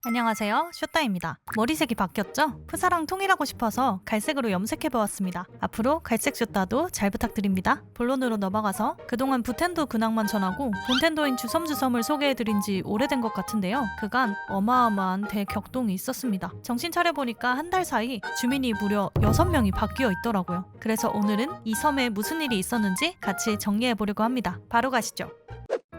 안녕하세요, 쇼따입니다. 머리색이 바뀌었죠? 푸사랑 통일하고 싶어서 갈색으로 염색해보았습니다. 앞으로 갈색 쇼따도 잘 부탁드립니다. 본론으로 넘어가서 그동안 부텐도 근황만 전하고 본텐도인 주섬주섬을 소개해드린 지 오래된 것 같은데요. 그간 어마어마한 대격동이 있었습니다. 정신 차려보니까 한 달 사이 주민이 무려 6명이 바뀌어 있더라고요. 그래서 오늘은 이 섬에 무슨 일이 있었는지 같이 정리해보려고 합니다. 바로 가시죠.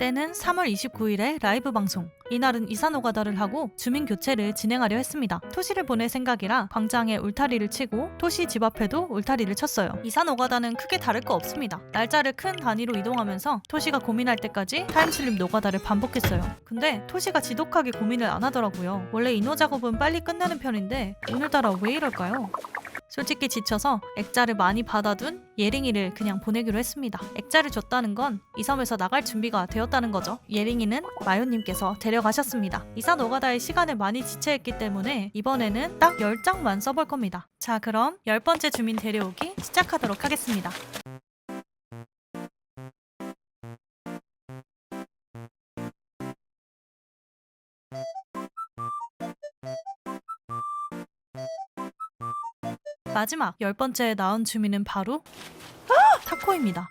때는 3월 29일에 라이브 방송. 이날은 이사노가다를 하고 주민 교체를 진행하려 했습니다. 토시를 보낼 생각이라 광장에 울타리를 치고 토시 집 앞에도 울타리를 쳤어요. 이사노가다는 크게 다를 거 없습니다. 날짜를 큰 단위로 이동하면서 토시가 고민할 때까지 타임슬립 노가다를 반복했어요. 근데 토시가 지독하게 고민을 안 하더라고요. 원래 인호 작업은 빨리 끝내는 편인데 오늘따라 왜 이럴까요? 솔직히 지쳐서 액자를 많이 받아둔 예링이를 그냥 보내기로 했습니다. 액자를 줬다는 건 이 섬에서 나갈 준비가 되었다는 거죠. 예링이는 마요님께서 데려가셨습니다. 이사 노가다의 시간을 많이 지체했기 때문에 이번에는 딱 10장만 써볼 겁니다. 자, 그럼 10번째 주민 데려오기 시작하도록 하겠습니다. 마지막 10번째에 나온 주민은 바로 타코입니다.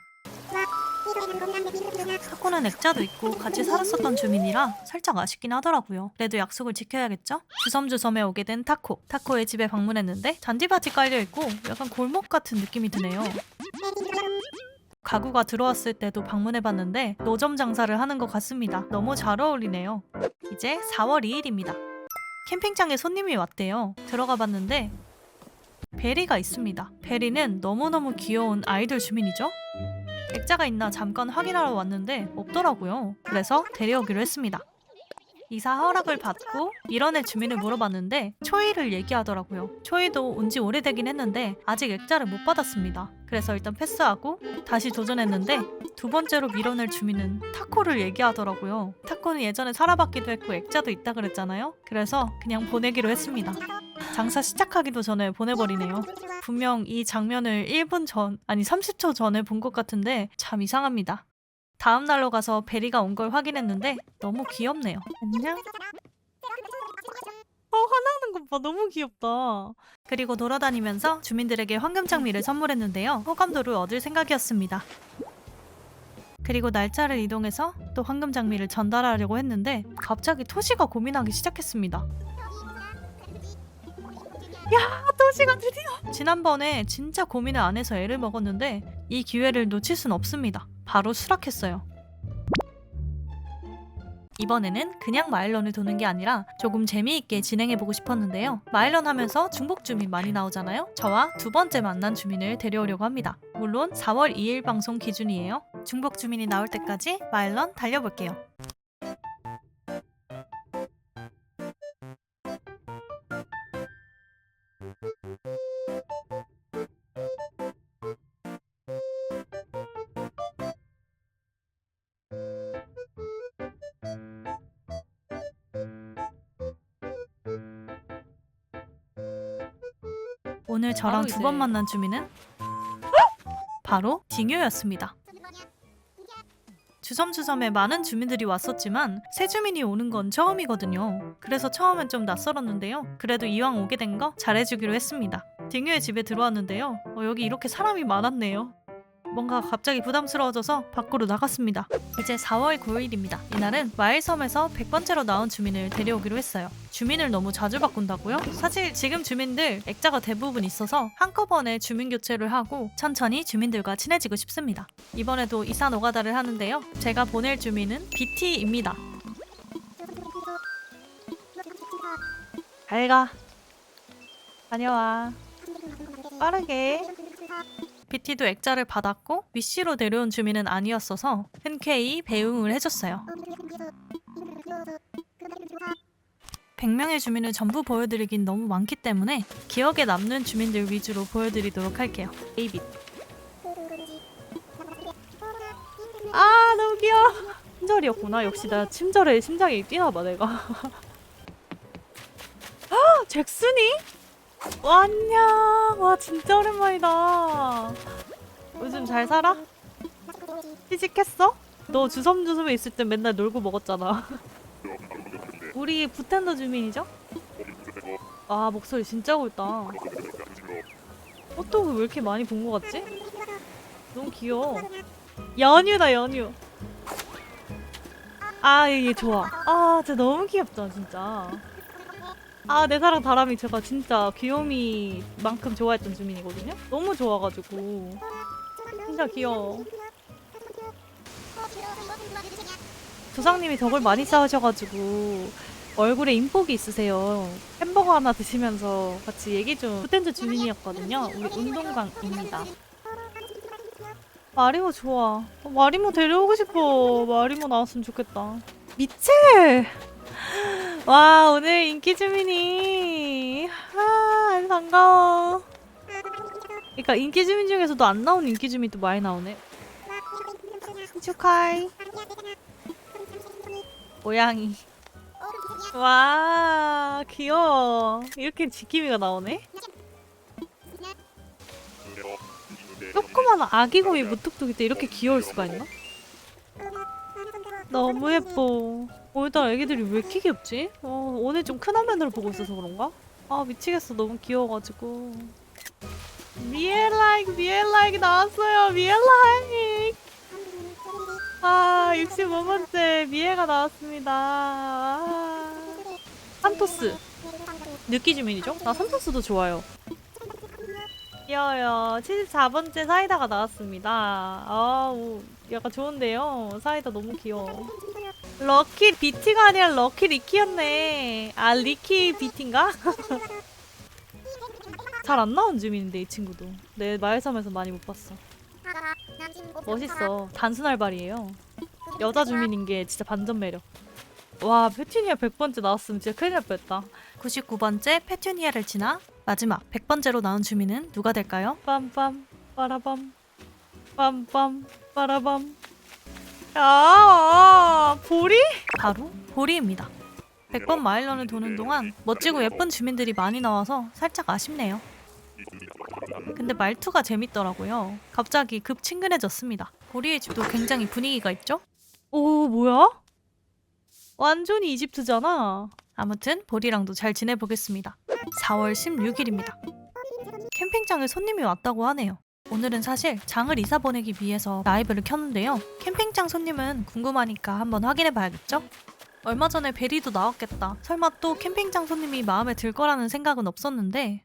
타코는 액자도 있고 같이 살았었던 주민이라 살짝 아쉽긴 하더라고요. 그래도 약속을 지켜야겠죠? 주섬주섬에 오게 된 타코. 타코의 집에 방문했는데 잔디밭이 깔려있고 약간 골목 같은 느낌이 드네요. 가구가 들어왔을 때도 방문해봤는데 노점 장사를 하는 것 같습니다. 너무 잘 어울리네요. 이제 4월 2일입니다. 캠핑장에 손님이 왔대요. 들어가 봤는데 베리가 있습니다. 베리는 너무너무 귀여운 아이돌 주민이죠? 액자가 있나 잠깐 확인하러 왔는데 없더라고요. 그래서 데려오기로 했습니다. 이사 허락을 받고 밀어낼 주민을 물어봤는데 초이를 얘기하더라고요. 초이도 온 지 오래되긴 했는데 아직 액자를 못 받았습니다. 그래서 일단 패스하고 다시 도전했는데 두 번째로 밀어낼 주민은 타코를 얘기하더라고요. 타코는 예전에 살아봤기도 했고 액자도 있다 그랬잖아요. 그래서 그냥 보내기로 했습니다. 장사 시작하기도 전에 보내버리네요. 분명 이 장면을 1분 전, 아니 30초 전에 본 것 같은데 참 이상합니다. 다음 날로 가서 베리가 온 걸 확인했는데 너무 귀엽네요. 안녕? 화나는 것 봐. 너무 귀엽다. 그리고 돌아다니면서 주민들에게 황금장미를 선물했는데요. 호감도를 얻을 생각이었습니다. 그리고 날짜를 이동해서 또 황금장미를 전달하려고 했는데 갑자기 토시가 고민하기 시작했습니다. 야, 토시가 드디어! 지난번에 진짜 고민을 안 해서 애를 먹었는데 이 기회를 놓칠 순 없습니다. 바로 수락했어요. 이번에는 그냥 마일런을 도는 게 아니라 조금 재미있게 진행해보고 싶었는데요. 마일런 하면서 중복 주민 많이 나오잖아요. 저와 두 번째 만난 주민을 데려오려고 합니다. 물론 4월 2일 방송 기준이에요. 중복 주민이 나올 때까지 마일런 달려볼게요. 오늘 저랑 두 번 만난 주민은 바로 딩요였습니다. 주섬주섬에 많은 주민들이 왔었지만 새 주민이 오는 건 처음이거든요. 그래서 처음엔 좀 낯설었는데요. 그래도 이왕 오게 된 거 잘해주기로 했습니다. 딩요의 집에 들어왔는데요. 여기 이렇게 사람이 많았네요. 뭔가 갑자기 부담스러워져서 밖으로 나갔습니다. 이제 4월 9일입니다. 이날은 마일섬에서 100번째로 나온 주민을 데려오기로 했어요. 주민을 너무 자주 바꾼다고요? 사실 지금 주민들 액자가 대부분 있어서 한꺼번에 주민 교체를 하고 천천히 주민들과 친해지고 싶습니다. 이번에도 이사 노가다를 하는데요. 제가 보낼 주민은 BT입니다. 잘 가. 다녀와. 빠르게. BT도 액자를 받았고 위시로 데려온 주민은 아니었어서 흔쾌히 배웅을 해줬어요. 100명의 주민을 전부 보여드리긴 너무 많기 때문에 기억에 남는 주민들 위주로 보여드리도록 할게요. 에이빗. 아, 너무 귀여워. 친절이었구나. 역시 나 친절해. 심장이 뛰나봐 내가. 잭슨이? 와, 안녕. 와, 진짜 오랜만이다. 요즘 잘 살아? 취직했어? 너 주섬주섬에 있을 때 맨날 놀고 먹었잖아. 우리 부텐더 주민이죠? 아 목소리 진짜 굵다. 호떡을 왜 이렇게 많이 본 것 같지? 너무 귀여워. 연유다 연유. 아 얘 좋아. 아 진짜 너무 귀엽다 진짜. 아 내 사랑 다람이 제가 진짜 귀요미만큼 좋아했던 주민이거든요? 너무 좋아가지고 진짜 귀여워. 조상님이 덕을 많이 쌓으셔가지고 얼굴에 인복이 있으세요. 햄버거 하나 드시면서 같이 얘기 좀. 푸텐즈 주민이었거든요. 우리 운동강입니다. 마리모 좋아. 마리모 데려오고 싶어. 마리모 나왔으면 좋겠다. 미첼! 와 오늘 인기 주민이 아 반가워. 그러니까 인기 주민 중에서도 안 나오는 인기 주민도 많이 나오네. 축하해. 고양이. 와 귀여워. 이렇게 지킴이가 나오네. 조그만 아기곰이 무뚝뚝이 때 이렇게 귀여울 수가 있나? 너무 예뻐. 오늘따라 애기들이 왜 이렇게 귀엽지? 오늘 좀 큰 화면으로 보고 있어서 그런가? 아 미치겠어. 너무 귀여워가지고. 미엘라이크 나왔어요. 미엘라이크. 아 65번째 미애가 나왔습니다. 아. 산토스 느끼 주민이죠? 나 산토스도 좋아요. 귀여워요. 74번째 사이다가 나왔습니다. 아우 약간 좋은데요? 사이다 너무 귀여워. 럭키 비티가 아니라 럭키 리키였네. 아 리키 비티인가? 잘 안 나온 주민인데 이 친구도. 내 마을섬에서 많이 못 봤어. 멋있어. 단순할 발이에요. 여자 주민인 게 진짜 반전 매력. 와 페튜니아 100번째 나왔으면 진짜 큰일 날 뻔했다. 99번째 페튜니아를 지나 마지막 100번째로 나온 주민은 누가 될까요? 빰빰 빠라밤 빰빰 빠라밤. 보리? 바로 보리입니다. 100번 마일런을 도는 동안 멋지고 예쁜 주민들이 많이 나와서 살짝 아쉽네요. 근데 말투가 재밌더라고요. 갑자기 급 친근해졌습니다. 보리의 집도 굉장히 분위기가 있죠? 오 뭐야? 완전히 이집트잖아. 아무튼 보리랑도 잘 지내보겠습니다. 4월 16일입니다. 캠핑장에 손님이 왔다고 하네요. 오늘은 사실 장을 이사 보내기 위해서 라이브를 켰는데요. 캠핑장 손님은 궁금하니까 한번 확인해봐야겠죠? 얼마 전에 베리도 나왔겠다. 설마 또 캠핑장 손님이 마음에 들 거라는 생각은 없었는데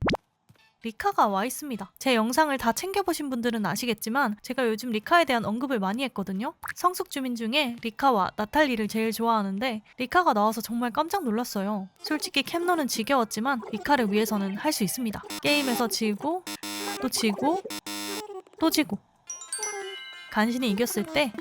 리카가 와 있습니다. 제 영상을 다 챙겨보신 분들은 아시겠지만 제가 요즘 리카에 대한 언급을 많이 했거든요. 성숙 주민 중에 리카와 나탈리를 제일 좋아하는데 리카가 나와서 정말 깜짝 놀랐어요. 솔직히 캠런은 지겨웠지만 리카를 위해서는 할 수 있습니다. 게임에서 지고 또 지고 또 지고 간신히 이겼을 때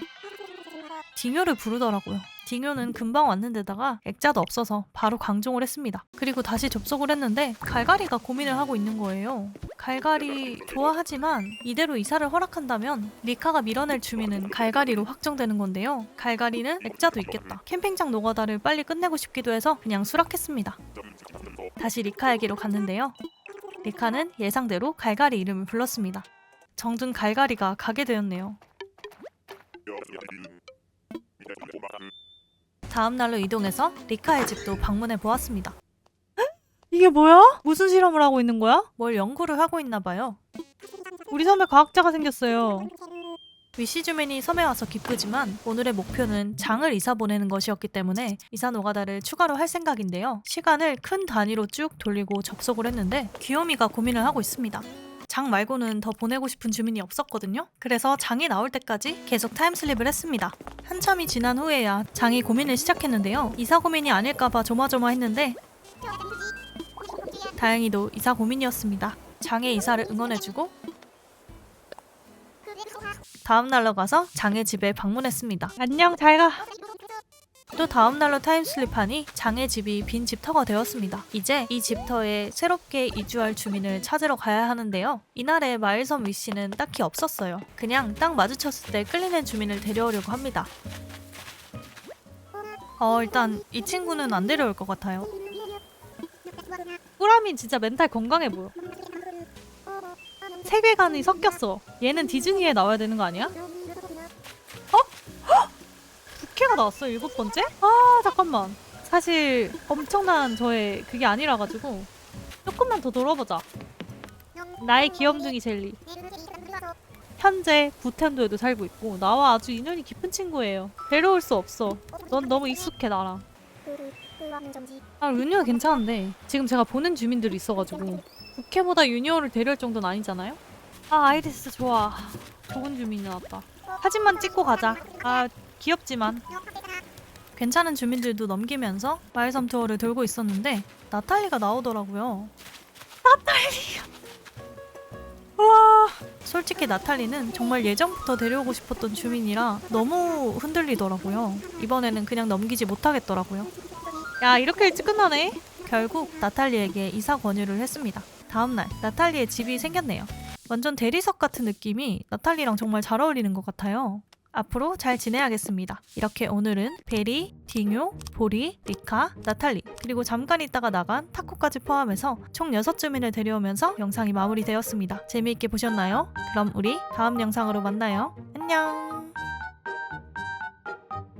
딩요를 부르더라고요. 딩요는 금방 왔는데다가 액자도 없어서 바로 강종을 했습니다. 그리고 다시 접속을 했는데 갈갈이가 고민을 하고 있는 거예요. 갈갈이 좋아하지만 이대로 이사를 허락한다면 리카가 밀어낼 주민은 갈갈이로 확정되는 건데요. 갈갈이는 액자도 있겠다. 캠핑장 노가다를 빨리 끝내고 싶기도 해서 그냥 수락했습니다. 다시 리카에게로 갔는데요. 리카는 예상대로 갈갈이 이름을 불렀습니다. 정든 갈갈이가 가게 되었네요. 다음 날로 이동해서 리카의 집도 방문해 보았습니다. 이게 뭐야? 무슨 실험을 하고 있는 거야? 뭘 연구를 하고 있나 봐요. 우리 섬에 과학자가 생겼어요. 위시 주민이 섬에 와서 기쁘지만 오늘의 목표는 장을 이사 보내는 것이었기 때문에 이사 노가다를 추가로 할 생각인데요. 시간을 큰 단위로 쭉 돌리고 접속을 했는데 귀요미가 고민을 하고 있습니다. 장 말고는 더 보내고 싶은 주민이 없었거든요. 그래서 장이 나올 때까지 계속 타임슬립을 했습니다. 한참이 지난 후에야 장이 고민을 시작했는데요. 이사 고민이 아닐까봐 조마조마했는데 다행히도 이사 고민이었습니다. 장의 이사를 응원해주고 다음 날로 가서 장의 집에 방문했습니다. 안녕 잘 가. 또 다음 날로 타임슬립하니 장의 집이 빈 집터가 되었습니다. 이제 이 집터에 새롭게 이주할 주민을 찾으러 가야 하는데요. 이날의 마일섬 위시는 딱히 없었어요. 그냥 딱 마주쳤을 때 끌리는 주민을 데려오려고 합니다. 일단 이 친구는 안 데려올 것 같아요. 꾸라미 진짜 멘탈 건강해 보여. 세계관이 섞였어. 얘는 디즈니에 나와야 되는 거 아니야? 부캐가 나왔어 7번째? 아 잠깐만 사실 엄청난 저의 그게 아니라 가지고 조금만 더 놀아보자. 나의 귀염둥이 젤리. 현재 부텐도에도 살고 있고 나와 아주 인연이 깊은 친구예요. 데려올 수 없어. 넌 너무 익숙해 나랑. 아, 유니오 괜찮은데 지금 제가 보는 주민들이 있어가지고 부캐보다 유니오를 데려올 정도는 아니잖아요? 아, 아이리스 좋아. 좋은 주민이 나왔다. 사진만 찍고 가자. 아, 귀엽지만. 괜찮은 주민들도 넘기면서 마을섬 투어를 돌고 있었는데 나탈리가 나오더라고요. 나탈리! 와, 솔직히 나탈리는 정말 예전부터 데려오고 싶었던 주민이라 너무 흔들리더라고요. 이번에는 그냥 넘기지 못하겠더라고요. 야, 이렇게 일찍 끝나네? 결국 나탈리에게 이사 권유를 했습니다. 다음날 나탈리의 집이 생겼네요. 완전 대리석 같은 느낌이 나탈리랑 정말 잘 어울리는 것 같아요. 앞으로 잘 지내야겠습니다. 이렇게 오늘은 베리, 딩요, 보리, 리카, 나탈리 그리고 잠깐 있다가 나간 타코까지 포함해서 총 6주민을 데려오면서 영상이 마무리되었습니다. 재미있게 보셨나요? 그럼 우리 다음 영상으로 만나요. 안녕.